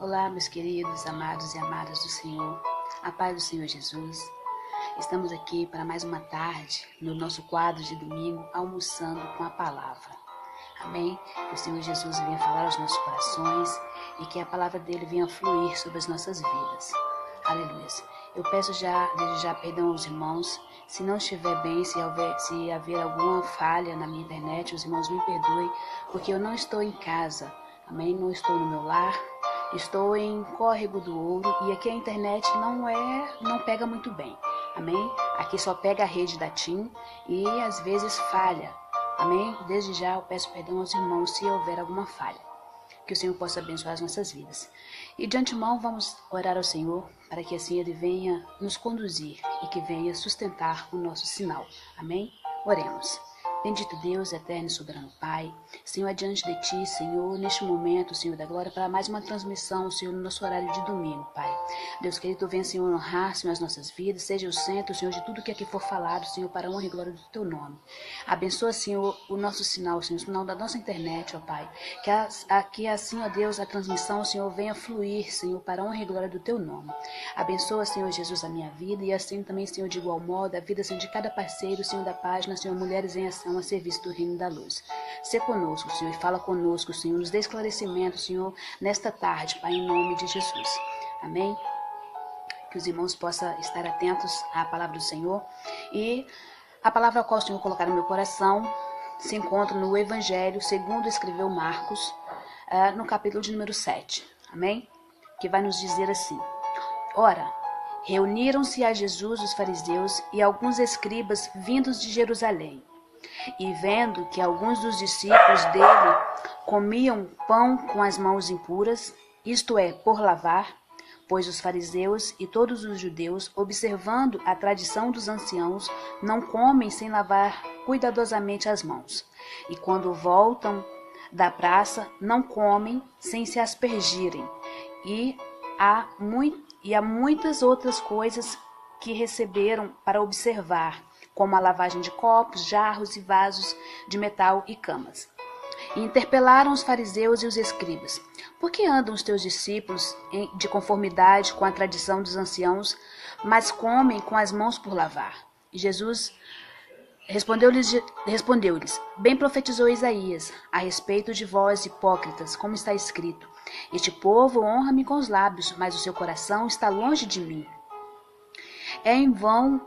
Olá, meus queridos, amados e amadas do Senhor, a paz do Senhor Jesus. Estamos aqui para mais uma tarde, no nosso quadro de domingo, almoçando com a palavra. Amém? Que o Senhor Jesus venha falar aos nossos corações e que a palavra dele venha fluir sobre as nossas vidas. Aleluia. Eu peço desde já perdão aos irmãos. Se não estiver bem, se haver alguma falha na minha internet, os irmãos me perdoem, porque eu não estou em casa. Amém? Não estou no meu lar. Estou em Córrego do Ouro e aqui a internet não pega muito bem. Amém? Aqui só pega a rede da TIM e às vezes falha. Amém? Desde já eu peço perdão aos irmãos se houver alguma falha. Que o Senhor possa abençoar as nossas vidas. E de antemão vamos orar ao Senhor para que assim Ele venha nos conduzir e que venha sustentar o nosso sinal. Amém? Oremos. Bendito Deus, eterno e soberano Pai, Senhor, adiante de Ti, Senhor, neste momento, Senhor da glória, para mais uma transmissão, Senhor, no nosso horário de domingo, Pai. Deus querido, Tu venha, Senhor, honrar, Senhor, as nossas vidas, seja o centro, Senhor, de tudo que aqui for falado, Senhor, para a honra e glória do Teu nome. Abençoa, Senhor, o nosso sinal, Senhor, o sinal da nossa internet, ó Pai. Que assim, ó Deus, a transmissão, Senhor, venha fluir, Senhor, para a honra e glória do Teu nome. Abençoa, Senhor Jesus, a minha vida e assim também, Senhor, de igual modo, a vida, Senhor, de cada parceiro, Senhor, da página, Senhor, Mulheres em Ação, a serviço do Reino da Luz. Se conosco, Senhor, e fala conosco, Senhor, nos dê esclarecimento, Senhor, nesta tarde, Pai, em nome de Jesus. Amém? Que os irmãos possam estar atentos à palavra do Senhor. E a palavra a qual o Senhor colocar no meu coração se encontra no Evangelho segundo escreveu Marcos, no capítulo de número 7. Amém? Que vai nos dizer assim: Ora, reuniram-se a Jesus os fariseus e alguns escribas vindos de Jerusalém. E vendo que alguns dos discípulos dele comiam pão com as mãos impuras, isto é, por lavar, pois os fariseus e todos os judeus, observando a tradição dos anciãos, não comem sem lavar cuidadosamente as mãos. E quando voltam da praça, não comem sem se aspergirem. E há muitas outras coisas que receberam para observar, como a lavagem de copos, jarros e vasos de metal e camas. E interpelaram os fariseus e os escribas: Por que andam os teus discípulos de conformidade com a tradição dos anciãos, mas comem com as mãos por lavar? E Jesus respondeu-lhes: Bem profetizou Isaías a respeito de vós, hipócritas, como está escrito: Este povo honra-me com os lábios, mas o seu coração está longe de mim. Em vão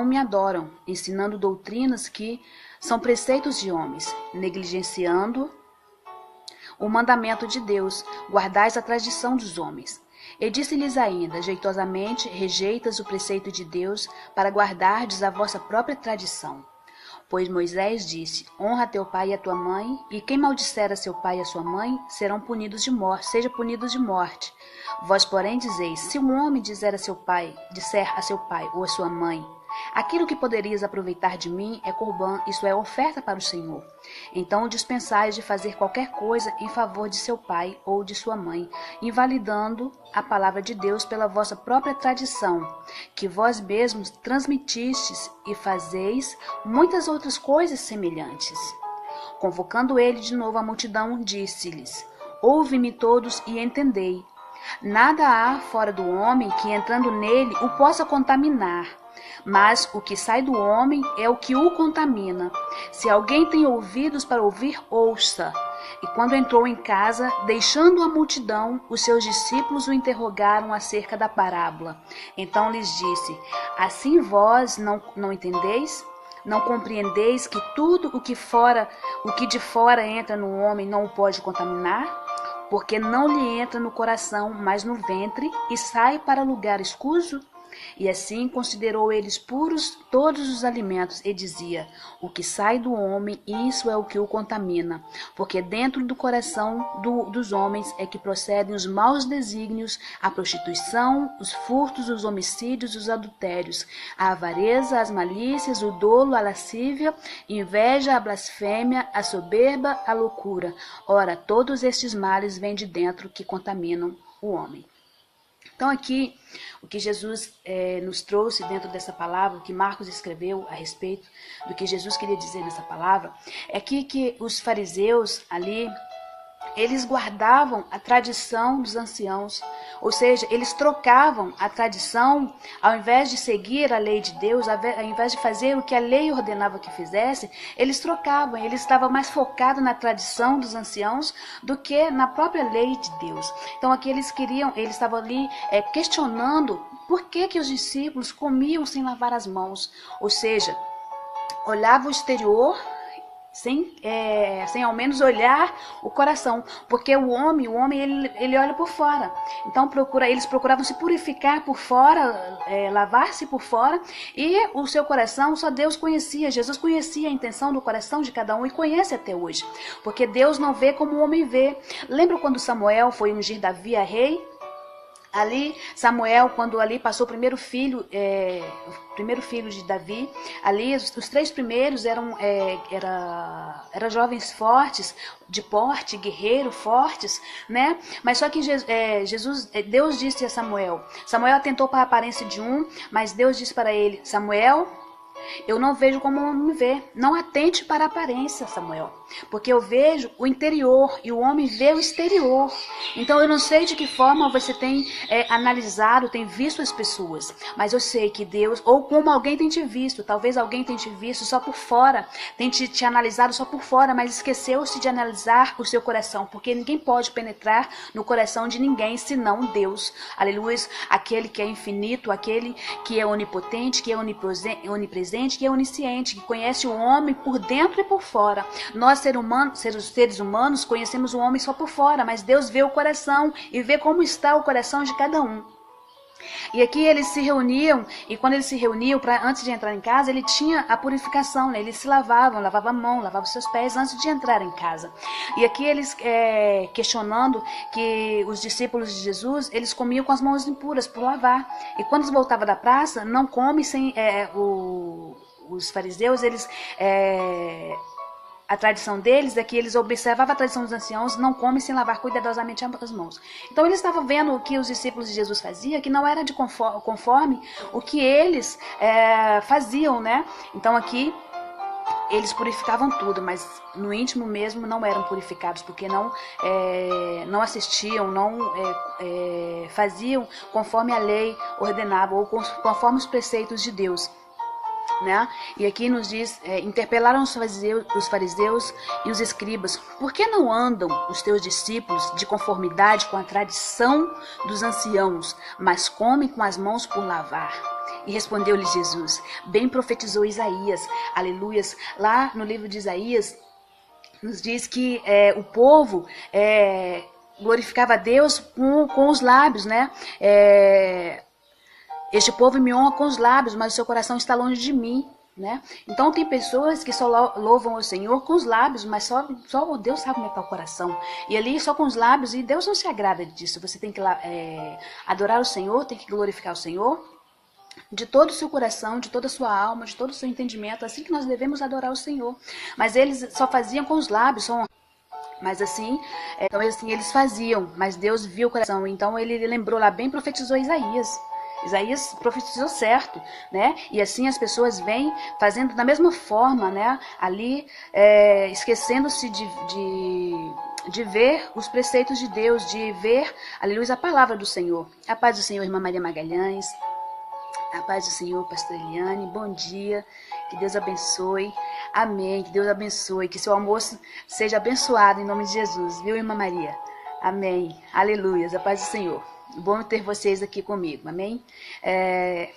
me adoram, ensinando doutrinas que são preceitos de homens, negligenciando o mandamento de Deus, guardais a tradição dos homens. E disse-lhes ainda: jeitosamente rejeitas o preceito de Deus para guardardes a vossa própria tradição. Pois Moisés disse: honra teu pai e a tua mãe, e quem maldisser a seu pai e a sua mãe, sejam punidos de morte. Vós, porém, dizeis: se um homem disser a seu pai ou a sua mãe, aquilo que poderias aproveitar de mim é corbã, isto é, oferta para o Senhor. Então dispensais de fazer qualquer coisa em favor de seu pai ou de sua mãe, invalidando a palavra de Deus pela vossa própria tradição, que vós mesmos transmitistes, e fazeis muitas outras coisas semelhantes. Convocando ele de novo a multidão, disse-lhes: ouve-me todos e entendei. Nada há fora do homem que, entrando nele, o possa contaminar. Mas o que sai do homem é o que o contamina. Se alguém tem ouvidos para ouvir, ouça. E quando entrou em casa, deixando a multidão, os seus discípulos o interrogaram acerca da parábola. Então lhes disse: assim vós não entendeis? Não compreendeis que tudo o que de fora entra no homem não o pode contaminar? Porque não lhe entra no coração, mas no ventre, e sai para lugar escuso? E assim considerou eles puros todos os alimentos, e dizia: o que sai do homem, isso é o que o contamina, porque dentro do coração dos homens é que procedem os maus desígnios, a prostituição, os furtos, os homicídios, os adultérios, a avareza, as malícias, o dolo, a lascívia, inveja, a blasfêmia, a soberba, a loucura. Ora, todos estes males vêm de dentro, que contaminam o homem. Então aqui, o que Jesus nos trouxe dentro dessa palavra, o que Marcos escreveu a respeito do que Jesus queria dizer nessa palavra, é que os fariseus ali, eles guardavam a tradição dos anciãos, ou seja, eles trocavam a tradição, ao invés de seguir a lei de Deus, ao invés de fazer o que a lei ordenava que fizesse, eles trocavam, eles estavam mais focados na tradição dos anciãos do que na própria lei de Deus. Então aqui eles estavam ali questionando por que os discípulos comiam sem lavar as mãos, ou seja, olhavam o exterior, sem ao menos olhar o coração, porque o homem ele olha por fora. Então eles procuravam se purificar por fora, lavar-se por fora, e o seu coração só Deus conhecia. Jesus conhecia a intenção do coração de cada um e conhece até hoje, porque Deus não vê como o homem vê. Lembra quando Samuel foi ungir Davi a rei? Ali, Samuel, quando ali passou o primeiro filho de Davi, ali os 3 primeiros eram jovens fortes, de porte, guerreiro, fortes, né? Mas só que Deus disse a Samuel atentou para a aparência de um, mas Deus disse para ele: Samuel, eu não vejo como o homem me vê. Não atente para a aparência, Samuel, porque eu vejo o interior e o homem vê o exterior. Então eu não sei de que forma você tem analisado, tem visto as pessoas, mas eu sei que Deus, ou como alguém tem te visto, talvez alguém tenha te visto só por fora, tem te analisado só por fora, mas esqueceu-se de analisar o seu coração, porque ninguém pode penetrar no coração de ninguém senão Deus. Aleluia, aquele que é infinito, aquele que é onipotente, que é onipresente, que é onisciente, que conhece o homem por dentro e por fora. Nós, seres humanos, conhecemos o homem só por fora, mas Deus vê o coração e vê como está o coração de cada um. E aqui eles se reuniam, e quando eles se reuniam, antes de entrar em casa, ele tinha a purificação, né? Eles se lavavam a mão, lavavam seus pés antes de entrar em casa. E aqui eles questionando que os discípulos de Jesus, eles comiam com as mãos impuras por lavar. E quando eles voltavam da praça, não comem sem... os fariseus, a tradição deles é que eles observavam a tradição dos anciãos, não comem sem lavar cuidadosamente as mãos. Então eles estavam vendo o que os discípulos de Jesus faziam, que não era de conforme o que eles faziam, né? Então aqui eles purificavam tudo, mas no íntimo mesmo não eram purificados, porque não assistiam, não faziam conforme a lei ordenava, ou conforme os preceitos de Deus. Né? E aqui nos diz, interpelaram os fariseus e os escribas: por que não andam os teus discípulos de conformidade com a tradição dos anciãos, mas comem com as mãos por lavar? E respondeu-lhe Jesus: bem profetizou Isaías, aleluias. Lá no livro de Isaías nos diz que o povo glorificava a Deus com os lábios, né? Este povo me honra com os lábios, mas o seu coração está longe de mim, né? Então tem pessoas que só louvam o Senhor com os lábios, mas só Deus sabe como é que está o coração. E ali só com os lábios, e Deus não se agrada disso. Você tem que adorar o Senhor, tem que glorificar o Senhor de todo o seu coração, de toda a sua alma, de todo o seu entendimento. Assim que nós devemos adorar o Senhor. Mas eles só faziam com os lábios, mas assim, eles faziam, mas Deus viu o coração. Então ele lembrou lá, bem profetizou Isaías. Isaías profetizou certo, né? E assim as pessoas vêm fazendo da mesma forma, né? Ali, esquecendo-se de ver os preceitos de Deus, de ver, aleluia, a palavra do Senhor. A paz do Senhor, irmã Maria Magalhães. A paz do Senhor, pastor Eliane. Bom dia. Que Deus abençoe. Amém. Que Deus abençoe. Que seu almoço seja abençoado em nome de Jesus. Viu, irmã Maria? Amém. Aleluia. A paz do Senhor. Bom ter vocês aqui comigo, amém?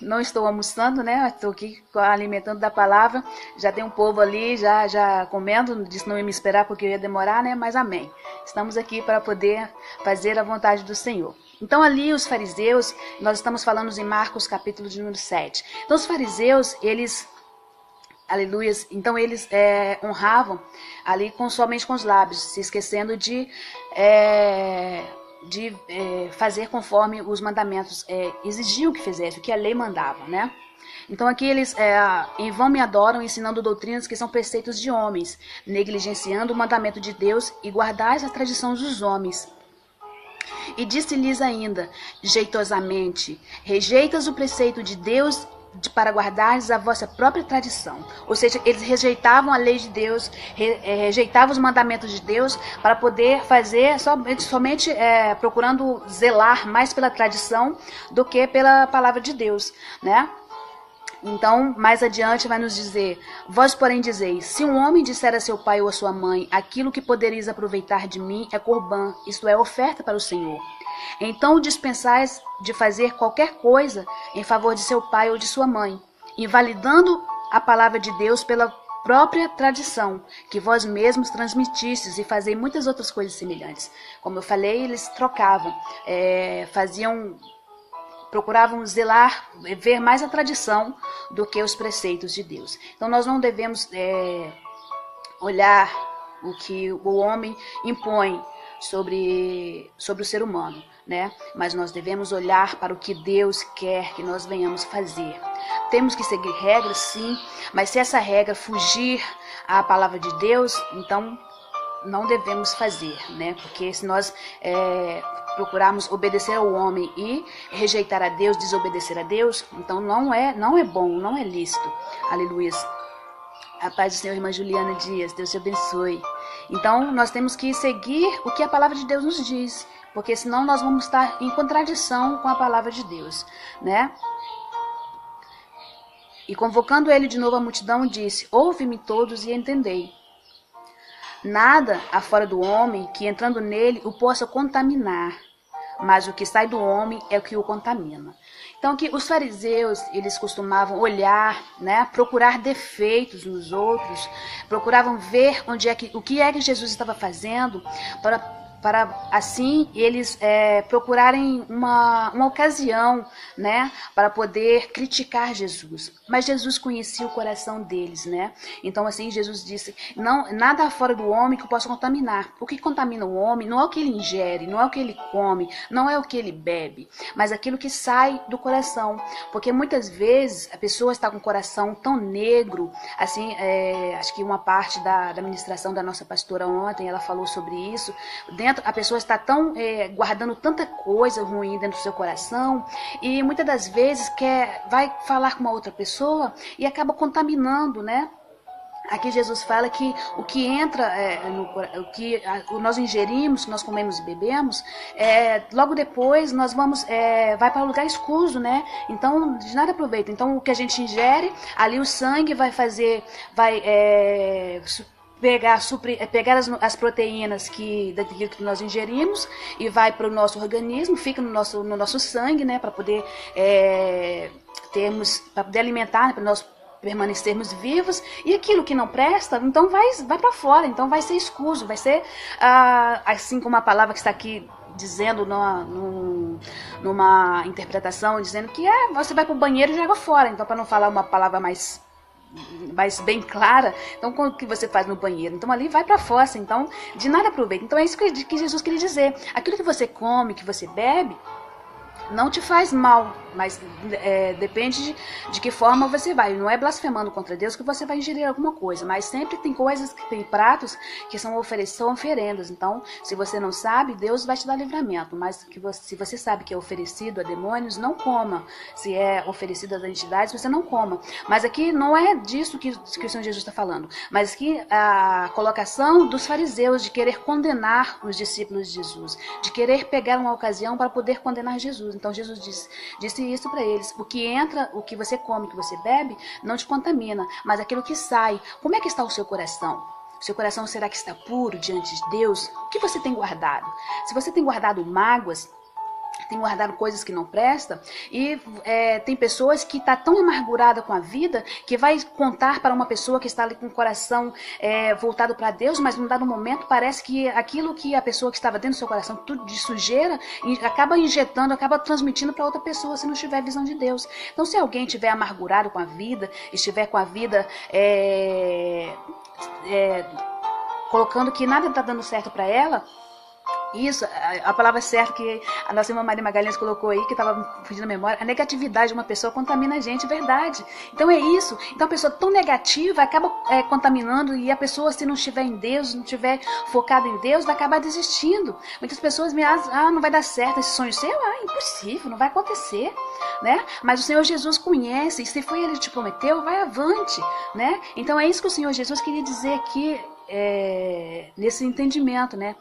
Não estou almoçando, né? Estou aqui alimentando da palavra. Já tem um povo ali, já comendo. Disse que não ia me esperar porque eu ia demorar, né? Mas amém. Estamos aqui para poder fazer a vontade do Senhor. Então ali os fariseus, nós estamos falando em Marcos capítulo de número 7. Então os fariseus, eles... Aleluia. Então eles honravam ali somente com os lábios, se esquecendo de fazer conforme os mandamentos exigiam que fizesse, o que a lei mandava, né? Então aqui eles em vão me adoram, ensinando doutrinas que são preceitos de homens, negligenciando o mandamento de Deus e guardais a tradição dos homens. E disse-lhes ainda, jeitosamente, rejeitas o preceito de Deus para guardardes a vossa própria tradição. Ou seja, eles rejeitavam a lei de Deus, rejeitavam os mandamentos de Deus para poder fazer somente procurando zelar mais pela tradição do que pela palavra de Deus, né? Então, mais adiante vai nos dizer: vós, porém, dizeis, se um homem disser a seu pai ou a sua mãe, aquilo que podereis aproveitar de mim é corbã, isto é, oferta para o Senhor. Então dispensais de fazer qualquer coisa em favor de seu pai ou de sua mãe, invalidando a palavra de Deus pela própria tradição, que vós mesmos transmitistes, e fazei muitas outras coisas semelhantes. Como eu falei, eles trocavam, procuravam zelar, ver mais a tradição do que os preceitos de Deus. Então nós não devemos olhar o que o homem impõe sobre o ser humano, né? Mas nós devemos olhar para o que Deus quer que nós venhamos fazer. Temos que seguir regras, sim, mas se essa regra fugir à palavra de Deus, então não devemos fazer, né? Porque se nós procurarmos obedecer ao homem e rejeitar a Deus, desobedecer a Deus, então não é bom, não é lícito. Aleluia. A paz do Senhor, irmã Juliana Dias, Deus te abençoe. Então nós temos que seguir o que a palavra de Deus nos diz, porque senão nós vamos estar em contradição com a palavra de Deus, né? E convocando ele de novo a multidão, disse: ouve-me todos e entendei. Nada afora do homem que entrando nele o possa contaminar, mas o que sai do homem é o que o contamina. Então, que os fariseus, eles costumavam olhar, né, procurar defeitos nos outros, procuravam ver o que é que Jesus estava fazendo para assim eles procurarem uma ocasião, né, para poder criticar Jesus. Mas Jesus conhecia o coração deles, né? Então assim Jesus disse: não, nada fora do homem que o possa contaminar. O que contamina o homem não é o que ele ingere, não é o que ele come, não é o que ele bebe, mas aquilo que sai do coração. Porque muitas vezes a pessoa está com o coração tão negro, assim, acho que uma parte da ministração da nossa pastora ontem, ela falou sobre isso. A pessoa está tão guardando tanta coisa ruim dentro do seu coração, e muitas das vezes vai falar com uma outra pessoa e acaba contaminando, né? Aqui Jesus fala que o que entra, o que nós ingerimos, que nós comemos e bebemos, logo depois nós vamos, vai para um lugar escuso, né? Então de nada aproveita. Então o que a gente ingere, ali o sangue vai pegar as proteínas daquilo que nós ingerimos e vai para o nosso organismo, fica no nosso sangue, né, para poder alimentar, né, para nós permanecermos vivos, e aquilo que não presta, então vai para fora, então vai ser escuso, vai ser assim como a palavra que está aqui dizendo numa interpretação, dizendo que você vai para o banheiro e joga fora. Então, para não falar uma palavra mais bem clara, então o que você faz no banheiro? Então ali vai para fora, então de nada aproveita. Então é isso que Jesus queria dizer: aquilo que você come, que você bebe, não te faz mal, mas depende de que forma você vai. Não é blasfemando contra Deus que você vai ingerir alguma coisa, mas sempre tem coisas, tem pratos que são oferendas. Então, se você não sabe, Deus vai te dar livramento, mas se você sabe que é oferecido a demônios, não coma. Se é oferecido às entidades, você não coma. Mas aqui não é disso que o Senhor Jesus está falando, mas aqui a colocação dos fariseus de querer condenar os discípulos de Jesus, de querer pegar uma ocasião para poder condenar Jesus. Então Jesus disse isso para eles: o que entra, o que você come, o que você bebe, não te contamina, mas aquilo que sai. Como é que está o seu coração? O seu coração, será que está puro diante de Deus? O que você tem guardado? Se você tem guardado mágoas, tem guardado coisas que não prestam, e tem pessoas que estão tão amargurada com a vida que vai contar para uma pessoa que está ali com o coração voltado para Deus, mas num dado momento parece que aquilo que a pessoa que estava dentro do seu coração, tudo de sujeira, acaba injetando, acaba transmitindo para outra pessoa, se não tiver visão de Deus. Então, se alguém estiver amargurado com a vida, estiver com a vida colocando que nada está dando certo para ela, Isso, a palavra certa que a nossa irmã Maria Magalhães colocou aí, que estava fugindo da memória, a negatividade de uma pessoa contamina a gente, verdade. Então é isso. Então a pessoa tão negativa acaba contaminando, e a pessoa, se não estiver em Deus, não estiver focada em Deus, vai acabar desistindo. Muitas pessoas me dizem, não vai dar certo esse sonho seu, impossível, não vai acontecer, né? Mas o Senhor Jesus conhece, e se foi Ele que te prometeu, vai avante, né? Então é isso que o Senhor Jesus queria dizer aqui, nesse entendimento, né?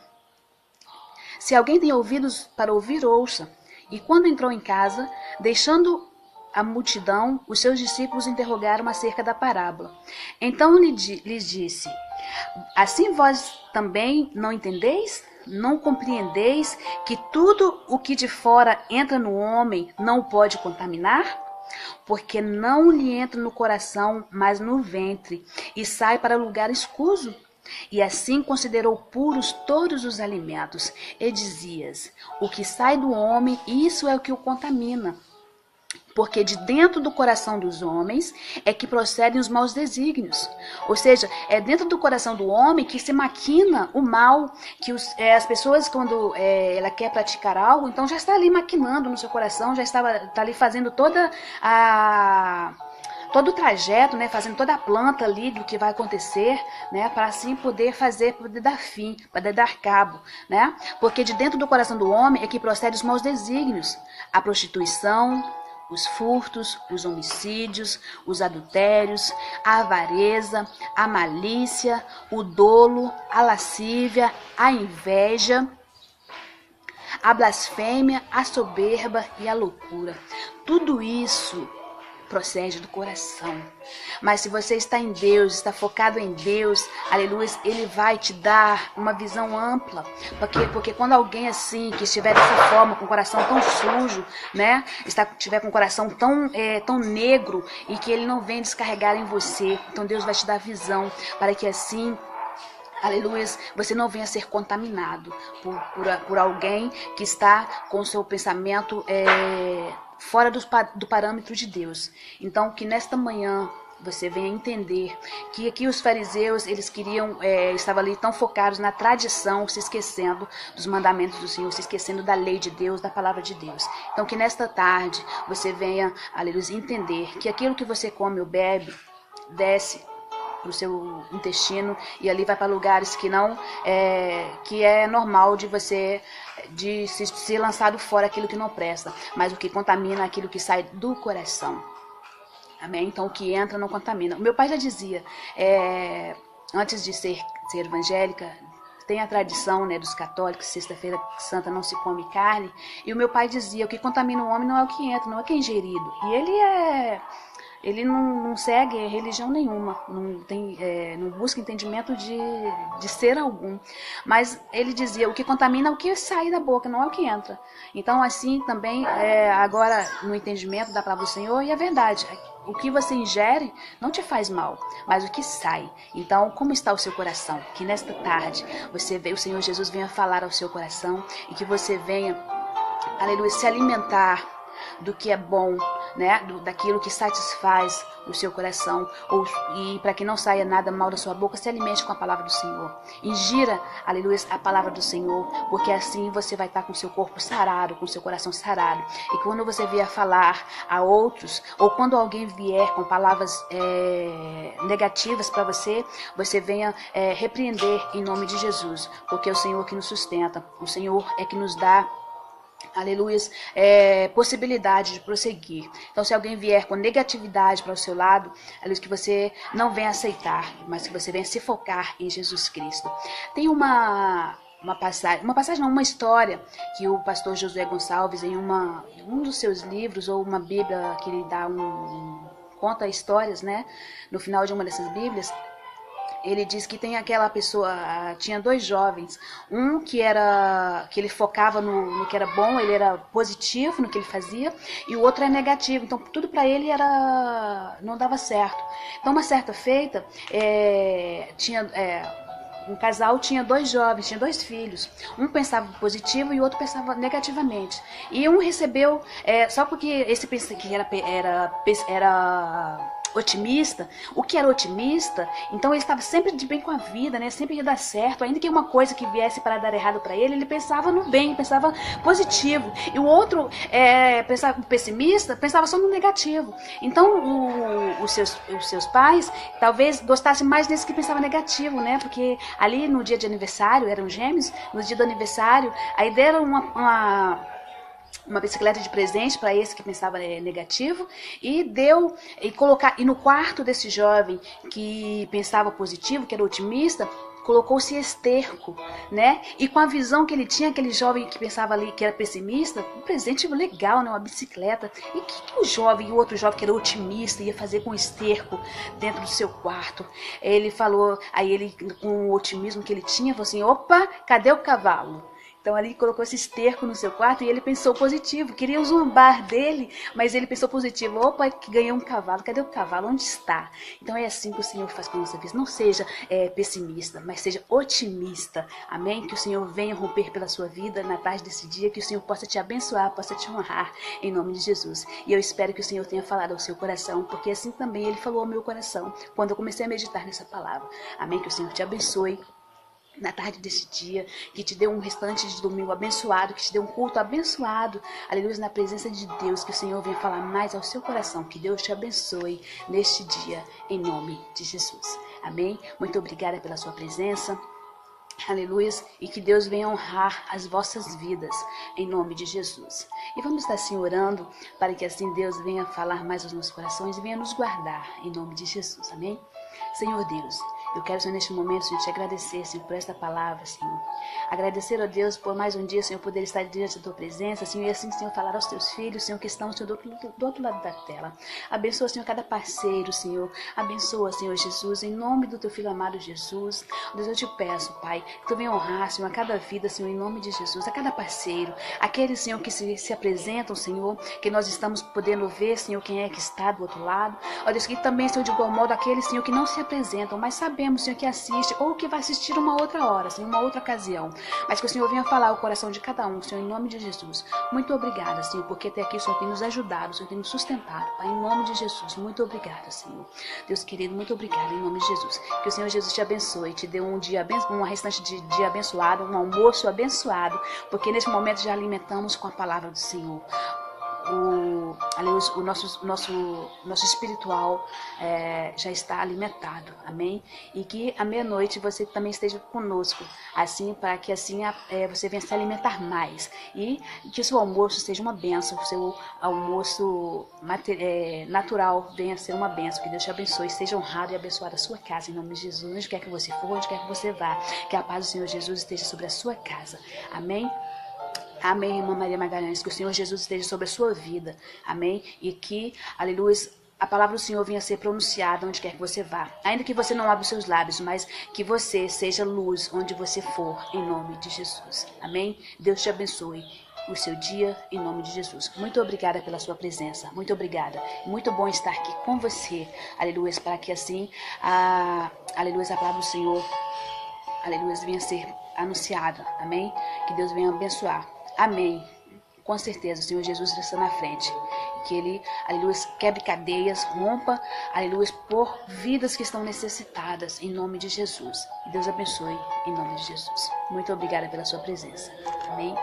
Se alguém tem ouvidos para ouvir, ouça. E quando entrou em casa, deixando a multidão, os seus discípulos interrogaram acerca da parábola. Então lhes disse, assim vós também não entendeis? Não compreendeis que tudo o que de fora entra no homem não o pode contaminar? Porque não lhe entra no coração, mas no ventre, e sai para lugar escuso. E assim considerou puros todos os alimentos, e dizias, o que sai do homem, isso é o que o contamina. Porque de dentro do coração dos homens é que procedem os maus desígnios. Ou seja, é dentro do coração do homem que se maquina o mal, que as pessoas, quando ela quer praticar algo, então já está ali maquinando no seu coração, já está ali fazendo todo o trajeto, né, fazendo toda a planta ali do que vai acontecer, né, para assim poder dar fim, poder dar cabo, né? Porque de dentro do coração do homem é que procedem os maus desígnios, a prostituição, os furtos, os homicídios, os adultérios, a avareza, a malícia, o dolo, a lascívia, a inveja, a blasfêmia, a soberba e a loucura. Tudo isso procede do coração. Mas se você está em Deus, está focado em Deus, aleluia, Ele vai te dar uma visão ampla. Porque quando alguém assim, que estiver dessa forma, com o coração tão sujo, né, estiver com o coração tão negro, e que ele não vem descarregar em você, então Deus vai te dar visão, para que assim, aleluia, você não venha ser contaminado por alguém que está com o seu pensamento fora do parâmetro de Deus. Então, que nesta manhã você venha entender que aqui os fariseus, eles estavam ali tão focados na tradição, se esquecendo dos mandamentos do Senhor, se esquecendo da lei de Deus, da palavra de Deus. Então, que nesta tarde você venha, aleluia, entender que aquilo que você come ou bebe, desce para o seu intestino, e ali vai para lugares que é normal de você ser lançado fora aquilo que não presta, mas o que contamina é aquilo que sai do coração. Amém? Então o que entra não contamina. O meu pai já dizia, antes de ser evangélica, tem a tradição, né, dos católicos, sexta-feira santa não se come carne, e o meu pai dizia, o que contamina o homem não é o que entra, não é o que é ingerido. E ele não segue religião nenhuma, não busca entendimento de ser algum. Mas ele dizia, o que contamina é o que sai da boca, não é o que entra. Então assim também, agora no entendimento da palavra do Senhor, e é verdade, o que você ingere não te faz mal, mas o que sai. Então, como está o seu coração? Que nesta tarde o Senhor Jesus venha falar ao seu coração, e que você venha, aleluia, se alimentar do que é bom, né? Daquilo que satisfaz o seu coração, e para que não saia nada mal da sua boca, se alimente com a palavra do Senhor. Ingira, aleluia, a palavra do Senhor, porque assim você vai estar com o seu corpo sarado, com o seu coração sarado. E quando você vier falar a outros, ou quando alguém vier com palavras negativas para você, você venha repreender em nome de Jesus, porque é o Senhor que nos sustenta, o Senhor é que nos dá, aleluia, possibilidade de prosseguir. Então, se alguém vier com negatividade para o seu lado, aleluia, que você não venha aceitar, mas que você venha se focar em Jesus Cristo. Tem uma história que o pastor Josué Gonçalves, em um dos seus livros, ou uma Bíblia que ele conta histórias, né? No final de uma dessas Bíblias, ele diz que tem aquela pessoa, tinha dois jovens, um que ele focava no que era bom, ele era positivo no que ele fazia, e o outro é negativo, então tudo para ele não dava certo. Então uma certa feita, um casal tinha dois jovens, tinha dois filhos, um pensava positivo e o outro pensava negativamente, e um recebeu, só porque esse pensamento que era otimista. O que era otimista? Então ele estava sempre de bem com a vida, né? Sempre ia dar certo. Ainda que uma coisa que viesse para dar errado para ele pensava no bem, pensava positivo. E o outro, pensava pessimista, pensava só no negativo. Então os seus pais talvez gostassem mais desse que pensava negativo, né? Porque ali no dia de aniversário, eram gêmeos, no dia do aniversário, aí deram uma bicicleta de presente para esse que pensava negativo e no quarto desse jovem que pensava positivo, que era otimista, colocou-se esterco, né? E com a visão que ele tinha, aquele jovem que pensava ali que era pessimista, um presente legal, né? Uma bicicleta. E o que o jovem e o outro jovem que era otimista ia fazer com esterco dentro do seu quarto? Ele falou, aí ele, com o otimismo que ele tinha, falou assim: opa, cadê o cavalo? Então ali colocou esse esterco no seu quarto e ele pensou positivo, queria zombar dele, mas ele pensou positivo. Opa, que ganhei um cavalo, cadê o cavalo? Onde está? Então é assim que o Senhor faz com a nossa vida. Não seja pessimista, mas seja otimista. Amém? Que o Senhor venha romper pela sua vida na tarde desse dia, que o Senhor possa te abençoar, possa te honrar, em nome de Jesus. E eu espero que o Senhor tenha falado ao seu coração, porque assim também Ele falou ao meu coração, quando eu comecei a meditar nessa palavra. Amém? Que o Senhor te abençoe na tarde desse dia, que te dê um restante de domingo abençoado, que te dê um culto abençoado, aleluia, na presença de Deus, que o Senhor venha falar mais ao seu coração, que Deus te abençoe neste dia, em nome de Jesus, amém? Muito obrigada pela sua presença, aleluia, e que Deus venha honrar as vossas vidas, em nome de Jesus. E vamos estar assim orando, para que assim Deus venha falar mais aos nossos corações e venha nos guardar, em nome de Jesus, amém? Senhor Deus, eu quero, Senhor, neste momento, Senhor, te agradecer, Senhor, por esta palavra, Senhor. Agradecer, ó Deus, por mais um dia, Senhor, poder estar diante da tua presença, Senhor, e assim, Senhor, falar aos teus filhos, Senhor, que estão, Senhor, do outro lado da tela. Abençoa, Senhor, cada parceiro, Senhor. Abençoa, Senhor Jesus, em nome do teu Filho amado Jesus. Deus, eu te peço, Pai, que tu venha honrar, Senhor, a cada vida, Senhor, em nome de Jesus, a cada parceiro, aqueles, Senhor, que se apresentam, Senhor, que nós estamos podendo ver, Senhor, quem é que está do outro lado. Ó Deus, que também, Senhor, de igual modo, aqueles, Senhor, que não se apresentam, mas sabemos, Senhor, que assiste ou que vai assistir uma outra hora, Senhor, uma outra ocasião. Mas que o Senhor venha falar ao coração de cada um, Senhor, em nome de Jesus. Muito obrigada, Senhor, porque até aqui o Senhor tem nos ajudado, o Senhor tem nos sustentado, Pai, em nome de Jesus. Muito obrigada, Senhor. Deus querido, muito obrigada, em nome de Jesus. Que o Senhor Jesus te abençoe, te dê um restante de dia abençoado, um almoço abençoado, porque neste momento já alimentamos com a palavra do Senhor. O nosso espiritual já está alimentado, amém? E que à meia-noite você também esteja conosco, assim, para que assim você venha se alimentar mais, e que o seu almoço seja uma bênção, o seu almoço natural venha a ser uma bênção, que Deus te abençoe, seja honrado e abençoado a sua casa, em nome de Jesus, onde quer que você for, onde quer que você vá, que a paz do Senhor Jesus esteja sobre a sua casa, amém? Amém, irmã Maria Magalhães, que o Senhor Jesus esteja sobre a sua vida, amém? E que, aleluia, a palavra do Senhor venha a ser pronunciada onde quer que você vá. Ainda que você não abra os seus lábios, mas que você seja luz onde você for, em nome de Jesus, amém? Deus te abençoe o seu dia, em nome de Jesus. Muito obrigada pela sua presença, muito obrigada. Muito bom estar aqui com você, aleluia, para que assim, aleluia, a palavra do Senhor, aleluia, venha a ser anunciada, amém? Que Deus venha abençoar. Amém. Com certeza, o Senhor Jesus está na frente. Que Ele, aleluia, quebre cadeias, rompa, aleluia, por vidas que estão necessitadas, em nome de Jesus. Que Deus abençoe, em nome de Jesus. Muito obrigada pela sua presença. Amém.